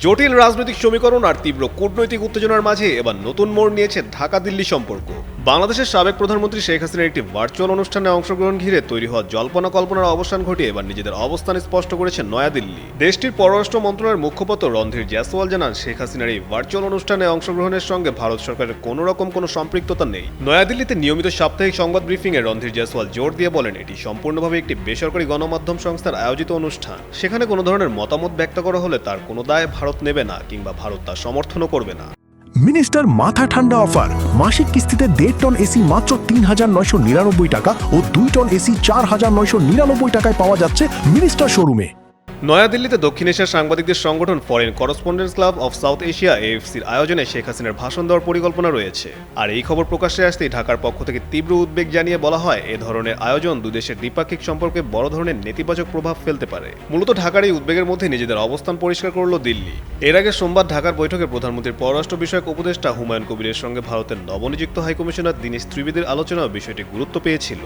জটিল রাজনৈতিক সমীকরণ আর তীব্র কূটনৈতিক উত্তেজনার মাঝে এবার নতুন মোড় নিয়েছে ঢাকা দিল্লি সম্পর্ক। বাংলাদেশের সাবেক প্রধানমন্ত্রী শেখ হাসিনার একটি ভার্চুয়াল অনুষ্ঠানে অংশগ্রহণ ঘিরে তৈরি হওয়া জল্পনা কল্পনার অবসান ঘটিয়ে এবার নিজেদের অবস্থান স্পষ্ট করেছে নয়াদিল্লি। দেশটির পররাষ্ট্র মন্ত্রণালয়ের মুখপাত্র রণধীর জয়সওয়াল জানান, শেখ হাসিনার এই ভার্চুয়াল অনুষ্ঠানে অংশগ্রহণের সঙ্গে ভারত সরকারের কোনো সম্পৃক্ততা নেই। নয়াদিল্লিতে নিয়মিত সাপ্তাহিক সংবাদ ব্রিফিংয়ে রণধীর জয়সওয়াল জোর দিয়ে বলেন, এটি সম্পূর্ণভাবে একটি বেসরকারি গণমাধ্যম সংস্থার আয়োজিত অনুষ্ঠান। সেখানে কোনো ধরনের মতামত ব্যক্ত করা হলে তার কোনো দায় ভারত নেবে না কিংবা ভারত তা সমর্থনও করবে না। মিনিস্টার মাথা ঠান্ডা অফার, মাসিক কিস্তিতে 1.5 টন এসি মাত্র 3,999 টাকা ও 2 টন এসি 4,999 টাকায় পাওয়া যাচ্ছে মিনিস্টার শোরুমে। নয়াদিল্লিতে দক্ষিণ এশিয়ার সাংবাদিকদের সংগঠন foreign correspondents club of South Asia এএফসির আয়োজনে শেখ হাসিনার ভাষণ দেওয়ার পরিকল্পনা রয়েছে। আর এই খবর প্রকাশ্যে আসতেই ঢাকার পক্ষ থেকে তীব্র উদ্বেগ জানিয়ে বলা হয়, এ ধরনের আয়োজন দুই দেশের দ্বিপাক্ষিক সম্পর্কে বড় ধরনের নেতিবাচক প্রভাব ফেলতে পারে। মূলত ঢাকার এই উদ্বেগের মধ্যে নিজেদের অবস্থান পরিষ্কার করল দিল্লি। এর আগে সোমবার ঢাকার বৈঠকে প্রধানমন্ত্রীর পররাষ্ট্র বিষয়ক উপদেষ্টা হুমায়ুন কবিরের সঙ্গে ভারতের নবনিযুক্ত হাইকমিশনার দীনেশ ত্রিবেদীর আলোচনাও বিষয়টি গুরুত্ব পেয়েছিল।